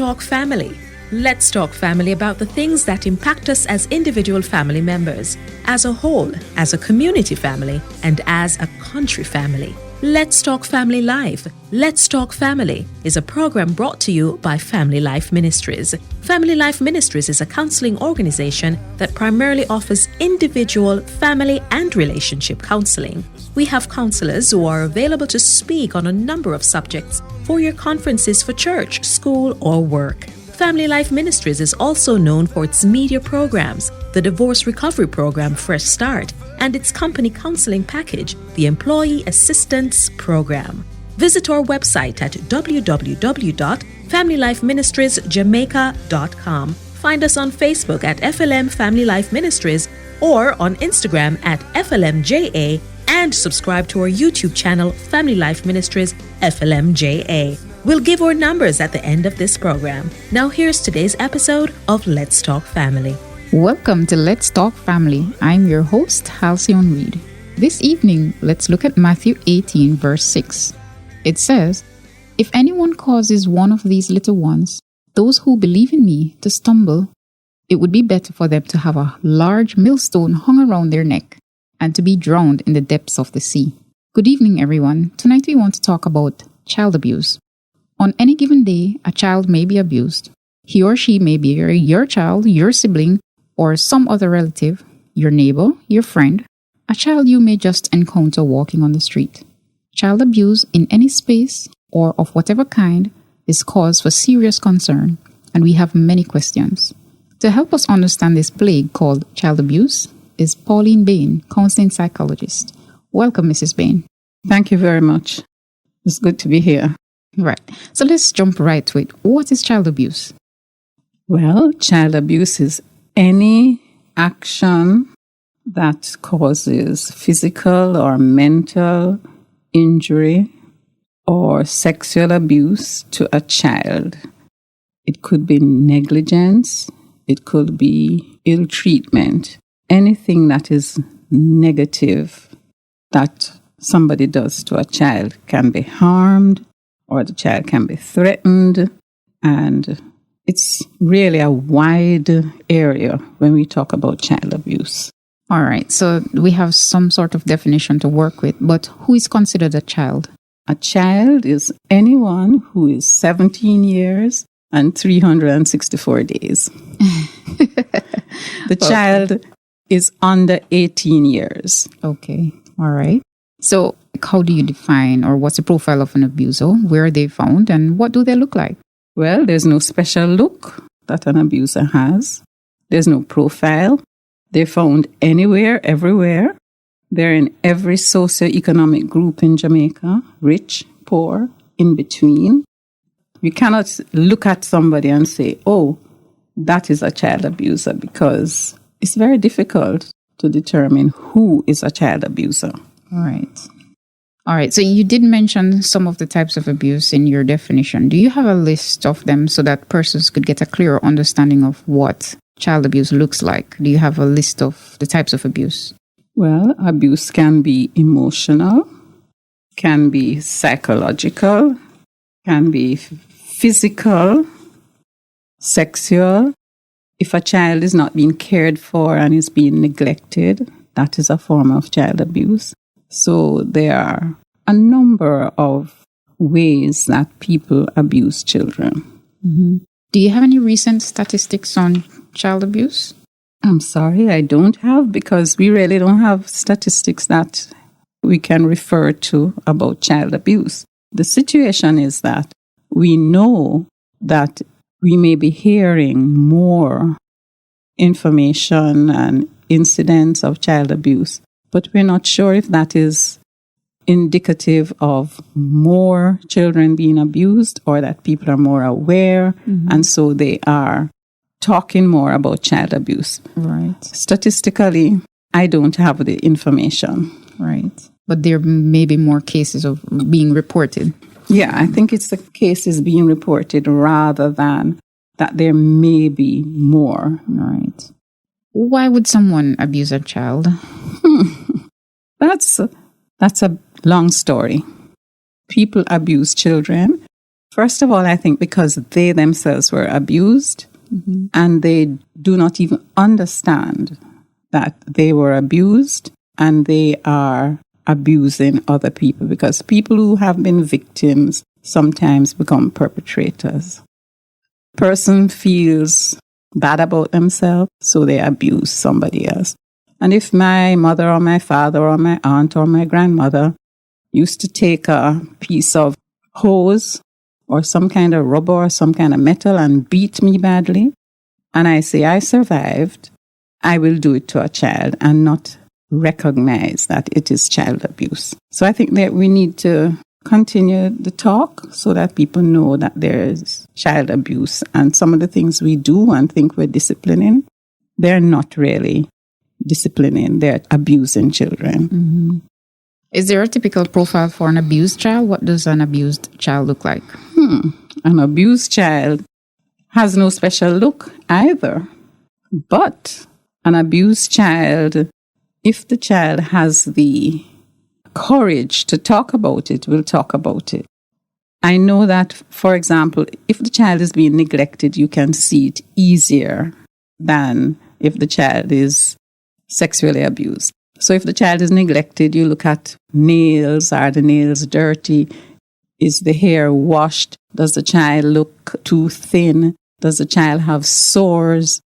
Talk Family. Let's talk family about the things that impact us as individual family members, as a whole, as a community family, and as a country family. Let's Talk Family Live. Let's Talk Family is a program brought to you by Family Life Ministries. Family Life Ministries is a counseling organization that primarily offers individual, family, and relationship counseling. We have counselors who are available to speak on a number of subjects for your conferences for church, school, or work. Family Life Ministries is also known for its media programs, the divorce recovery program Fresh Start, and its company counseling package, the Employee Assistance Program. Visit our website at www.familylifeministriesjamaica.com. Find us on Facebook at FLM Family Life Ministries or on Instagram at FLMJA, and subscribe to our YouTube channel, Family Life Ministries FLMJA. We'll give our numbers at the end of this program. Now here's today's episode of Let's Talk Family. Welcome to Let's Talk Family. I'm your host, Halcyon Reed. This evening, let's look at Matthew 18, verse 6. It says, "If anyone causes one of these little ones, those who believe in me, to stumble, it would be better for them to have a large millstone hung around their neck and to be drowned in the depths of the sea." Good evening, everyone. Tonight we want to talk about child abuse. On any given day, a child may be abused. He or she may be your child, your sibling, or some other relative, your neighbor, your friend, a child you may just encounter walking on the street. Child abuse in any space or of whatever kind is cause for serious concern, and we have many questions. To help us understand this plague called child abuse is Pauline Bain, counseling psychologist. Welcome, Mrs. Bain. Thank you very much. It's good to be here. Right. So let's jump right to it. What is child abuse? Well, child abuse is any action that causes physical or mental injury or sexual abuse to a child. It could be negligence. It could be ill treatment. Anything that is negative that somebody does to a child can be harmed, or the child can be threatened, and it's really a wide area when we talk about child abuse. All right, so we have some sort of definition to work with, but who is considered a child? A child is anyone who is 17 years and 364 days. The child is under 18 years. Okay, all right. So how do you define, or what's the profile of an abuser? Where are they found and what do they look like? Well, there's no special look that an abuser has. There's no profile. They're found anywhere, everywhere. They're in every socioeconomic group in Jamaica, rich, poor, in between. You cannot look at somebody and say, oh, that is a child abuser, because it's very difficult to determine who is a child abuser. All right. So you did mention some of the types of abuse in your definition. Do you have a list of them so that persons could get a clearer understanding of what child abuse looks like? Do you have a list of the types of abuse? Well, abuse can be emotional, can be psychological, can be physical, sexual. If a child is not being cared for and is being neglected, that is a form of child abuse. So there are a number of ways that people abuse children. Mm-hmm. Do you have any recent statistics on child abuse? I'm sorry, I don't have, because we really don't have statistics that we can refer to about child abuse. The situation is that we know that we may be hearing more information and incidents of child abuse, but we're not sure if that is indicative of more children being abused or that people are more aware, and so they are talking more about child abuse. Right. Statistically, I don't have the information. Right. But there may be more cases of being reported. Yeah, I think it's the cases being reported rather than that there may be more. Right. Why would someone abuse a child? That's a long story. People abuse children First of all, I think because they themselves were abused and they do not even understand that they were abused and they are abusing other people, because people who have been victims sometimes become perpetrators. Person feels bad about themselves, so they abuse somebody else. And if my mother or my father or my aunt or my grandmother used to take a piece of hose or some kind of rubber or some kind of metal and beat me badly, and I say I survived, I will do it to a child and not recognize that it is child abuse. So I think that we need to continue the talk so that people know that there is child abuse, and some of the things we do and think we're disciplining, they're not really disciplining, they're abusing children. Is there a typical profile for an abused child? What does an abused child look like? An abused child has no special look either. But an abused child, if the child has the courage to talk about it, will talk about it. I know that, for example, if the child is being neglected, you can see it easier than if the child is sexually abused. So if the child is neglected, you look at nails. Are the nails dirty? Is the hair washed? Does the child look too thin? Does the child have sores?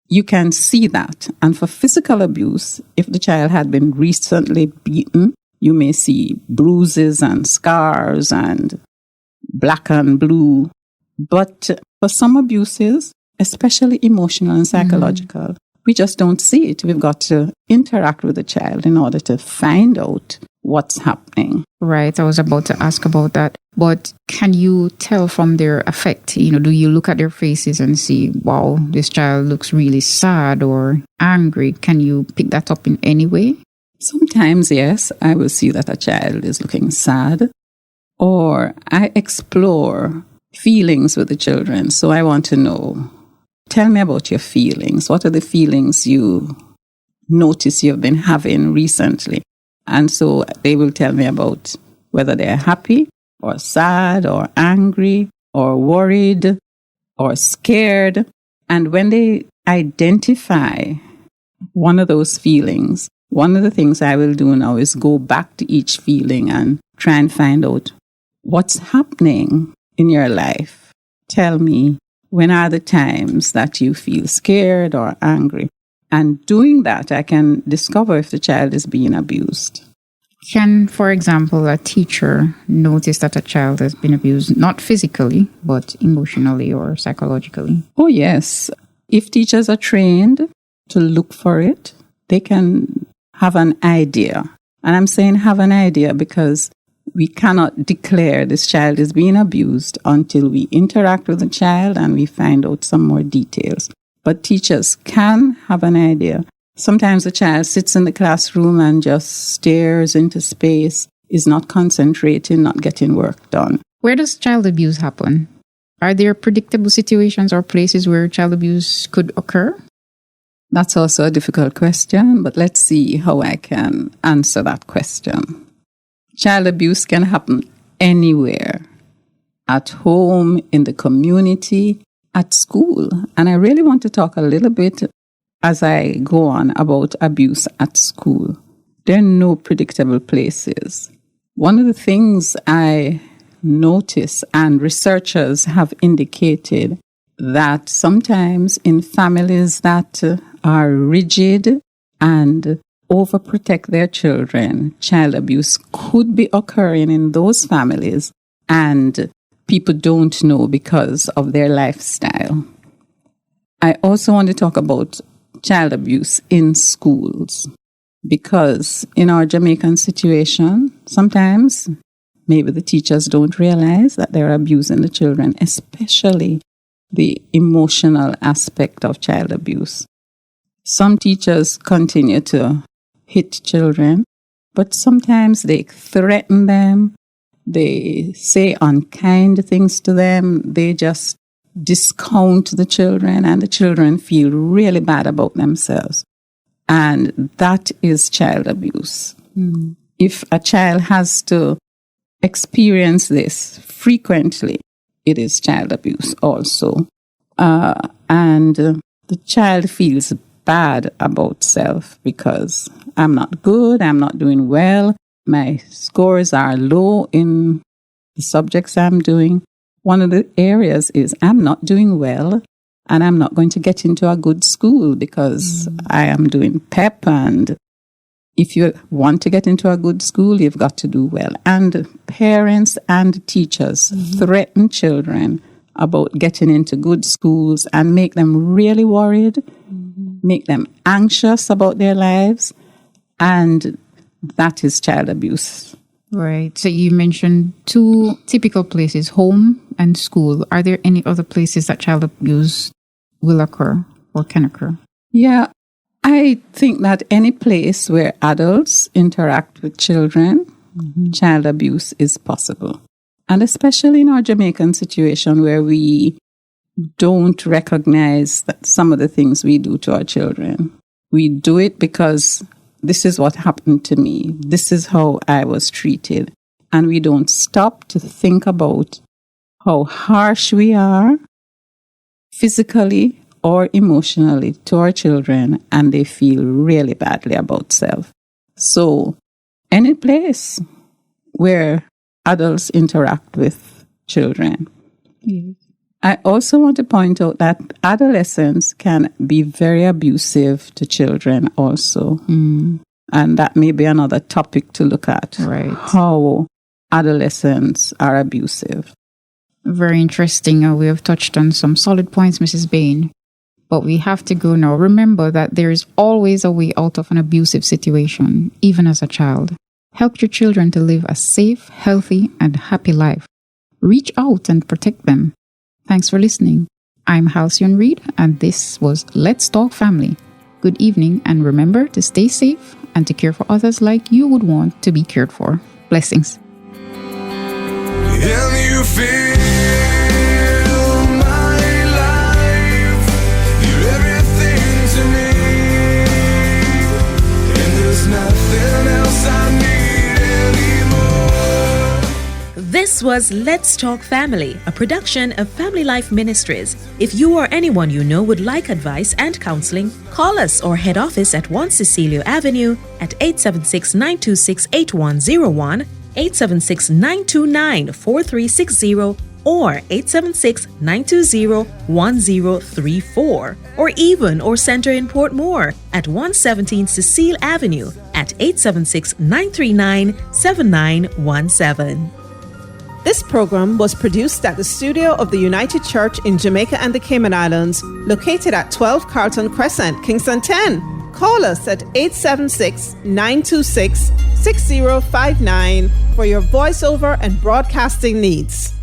You can see that. And for physical abuse, if the child had been recently beaten, you may see bruises and scars and black and blue. But for some abuses, especially emotional and psychological, we just don't see it. We've got to interact with the child in order to find out what's happening. Right. I was about to ask about that. But can you tell from their affect? Do you look at their faces and see, wow, this child looks really sad or angry? Can you pick that up in any way? Sometimes, yes, I will see that a child is looking sad, or I explore feelings with the children. So I want to know, tell me about your feelings. What are the feelings you notice you've been having recently? And so they will tell me about whether they're happy or sad or angry or worried or scared. And when they identify one of those feelings, one of the things I will do now is go back to each feeling and try and find out what's happening in your life. Tell me, when are the times that you feel scared or angry? And doing that, I can discover if the child is being abused. Can, for example, a teacher notice that a child has been abused, not physically, but emotionally or psychologically? Oh, yes. If teachers are trained to look for it, they can have an idea. And I'm saying have an idea because we cannot declare this child is being abused until we interact with the child and we find out some more details. But teachers can have an idea. Sometimes the child sits in the classroom and just stares into space, is not concentrating, not getting work done. Where does child abuse happen? Are there predictable situations or places where child abuse could occur? That's also a difficult question, but let's see how I can answer that question. Child abuse can happen anywhere, at home, in the community, at school. And I really want to talk a little bit as I go on about abuse at school. There are no predictable places. One of the things I notice, and researchers have indicated, that sometimes in families that are rigid and overprotect their children, child abuse could be occurring in those families, and people don't know because of their lifestyle. I also want to talk about child abuse in schools, because in our Jamaican situation, sometimes maybe the teachers don't realize that they're abusing the children, especially the emotional aspect of child abuse. Some teachers continue to hit children, but sometimes they threaten them, they say unkind things to them, they just discount the children, and the children feel really bad about themselves. And that is child abuse. If a child has to experience this frequently, it is child abuse also. And the child feels bad about self because I'm not good, I'm not doing well, my scores are low in the subjects I'm doing. One of the areas is I'm not doing well and I'm not going to get into a good school because I am doing PEP, and if you want to get into a good school, you've got to do well. And parents and teachers threaten children about getting into good schools and make them really worried, make them anxious about their lives, and that is child abuse. Right. So you mentioned two typical places, home and school. Are there any other places that child abuse will occur or can occur? Yeah, I think that any place where adults interact with children, child abuse is possible. And especially in our Jamaican situation where we don't recognize that some of the things we do to our children. We do it because this is what happened to me. This is how I was treated. And we don't stop to think about how harsh we are physically or emotionally to our children, and they feel really badly about self. So any place where adults interact with children. Yes. I also want to point out that adolescents can be very abusive to children also. And that may be another topic to look at. Right. How adolescents are abusive. Very interesting. We have touched on some solid points, Mrs. Bain. But we have to go now. Remember that there is always a way out of an abusive situation, even as a child. Help your children to live a safe, healthy, and happy life. Reach out and protect them. Thanks for listening. I'm Halcyon Reed, and this was Let's Talk Family. Good evening, and remember to stay safe and to care for others like you would want to be cared for. Blessings. And you feel my life, you're everything to me, and there's nothing else I need anymore. This was Let's Talk Family, a production of Family Life Ministries. If you or anyone you know would like advice and counseling, call us or head office at 1 Cecilio Avenue at 876-926-8101, 876-929-4360, or 876-920-1034, or even or center in Port Moore at 117 Cecile Avenue at 876-939-7917. This program was produced at the studio of the United Church in Jamaica and the Cayman Islands, located at 12 Carlton Crescent, Kingston 10. Call us at 876-926-6059 for your voiceover and broadcasting needs.